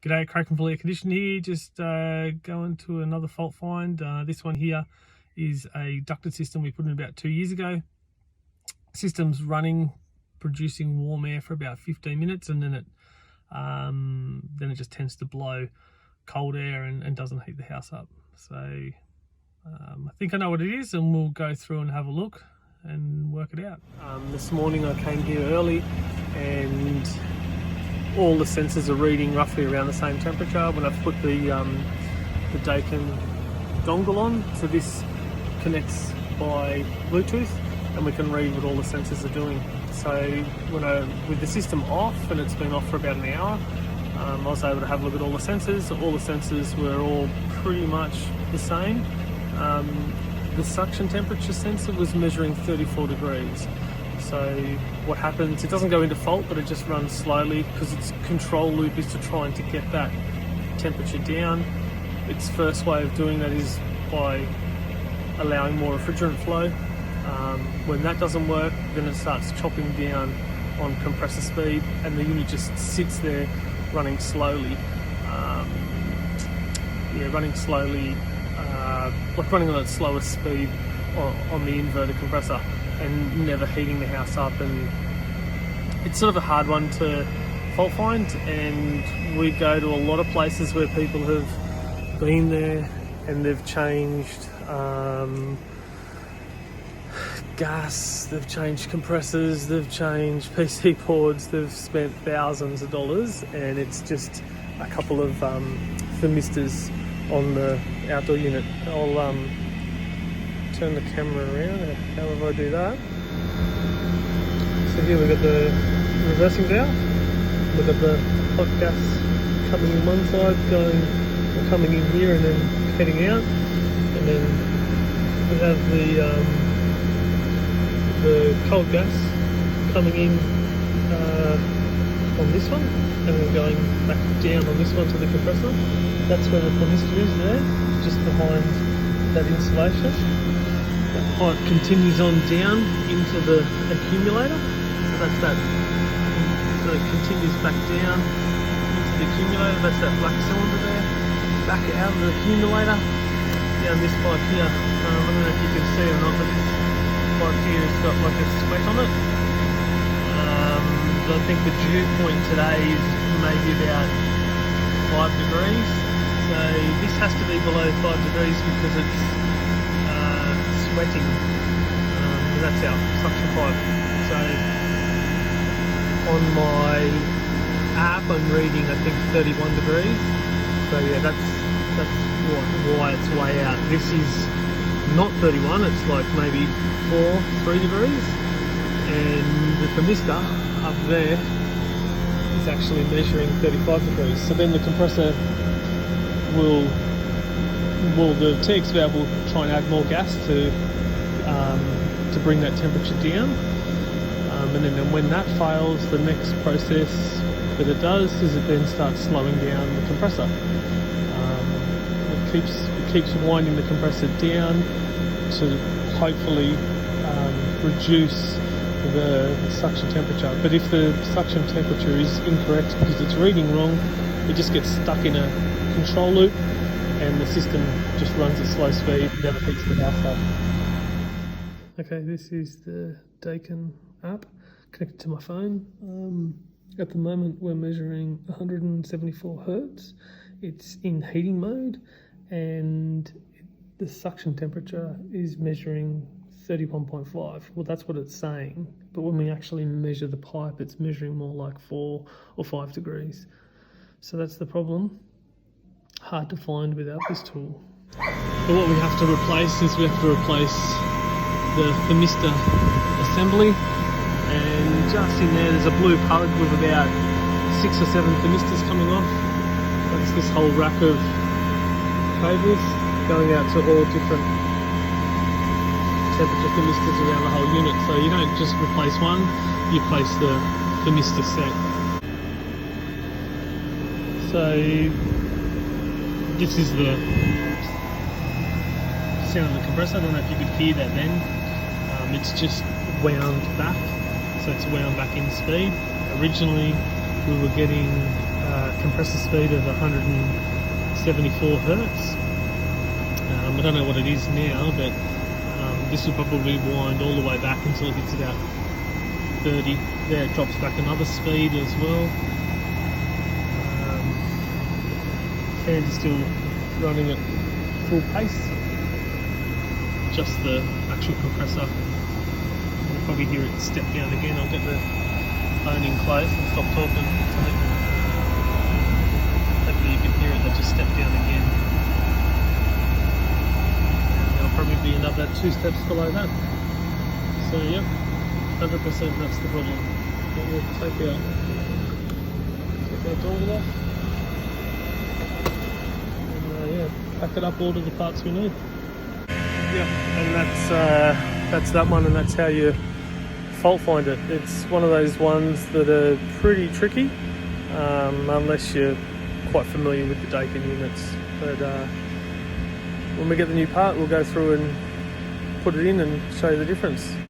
G'day, Craig from Air Condition here, just going to another fault find. This one here is a ducted system we put in about 2 years ago. System's running, producing warm air for about 15 minutes, and then it just tends to blow cold air and doesn't heat the house up. So I think I know what it is, and we'll go through and have a look and work it out. This morning I came here early and all the sensors are reading roughly around the same temperature when I've put the Daikin dongle on. So this connects by Bluetooth and we can read what all the sensors are doing. So with the system off, and it's been off for about an hour, I was able to have a look at all the sensors. All the sensors were all pretty much the same. The suction temperature sensor was measuring 34 degrees. So what happens, it doesn't go into fault, but it just runs slowly because its control loop is to trying to get that temperature down. Its first way of doing that is by allowing more refrigerant flow. When that doesn't work, then it starts chopping down on compressor speed, and the unit just sits there running slowly. Like running on its slowest speed on the inverter compressor, and never heating the house up. And it's sort of a hard one to fault find, and we go to a lot of places where people have been there and they've changed gas, they've changed compressors, they've changed PC boards, they've spent thousands of dollars, and it's just a couple of thermistors on the outdoor unit. I'll turn the camera around. However I do that. So here we've got the reversing valve. We've got the hot gas coming in one side, coming in here and then heading out. And then we have the cold gas coming in on this one, and then going back down on this one to the compressor. That's where the thermistor is there, just behind that insulation. That pipe continues on down into the accumulator. So that's that. So it continues back down into the accumulator. That's that black cylinder there. Back out of the accumulator, down this pipe here. I don't know if you can see or not, but this pipe here has got like a sweat on it. I think the dew point today is maybe about 5 degrees. So this has to be below 5 degrees because it's sweating. That's our suction pipe. So on my app I'm reading I think 31 degrees. So yeah, that's why it's way out. This is not 31, it's like maybe 3 degrees. And the thermistor up there is actually measuring 35 degrees. So then the compressor the TX valve will try and add more gas to bring that temperature down, and then when that fails, the next process that it does is it then starts slowing down the compressor. It keeps winding the compressor down to hopefully reduce the suction temperature. But if the suction temperature is incorrect because it's reading wrong, it just gets stuck in a control loop and the system just runs at slow speed, never heats the house up. Okay, this is the Daikin app connected to my phone. At the moment we're measuring 174 Hertz. It's in heating mode, and the suction temperature is measuring 31.5. Well, that's what it's saying, but when we actually measure the pipe, it's measuring more like 4 or 5 degrees. So that's the problem. Hard to find without this tool. But what we have to replace is the thermistor assembly, and just in there's a blue plug with about 6 or 7 thermistors coming off. That's this whole rack of cables going out to all different temperature thermistors around the whole unit. So you don't just replace one, you place the thermistor set. So this is the sound of the compressor. I don't know if you could hear that then. It's just wound back, so it's wound back in speed. Originally we were getting compressor speed of 174 hertz. I don't know what it is now, but this will probably wind all the way back until it hits about 30. There it drops back another speed as well. Fans are still running at full pace. Just the actual compressor. You'll probably hear it step down again. I'll get the phone in close and stop talking. Hopefully you can hear it, that just stepped down again. And there'll probably be another 2 steps below that. So yep, 100% that's the problem. We'll take our door off. And yeah, pack it up, order the parts we need. Yep, and that's that one, and that's how you fault find it. It's one of those ones that are pretty tricky, unless you're quite familiar with the Daikin units. But when we get the new part, we'll go through and put it in and show you the difference.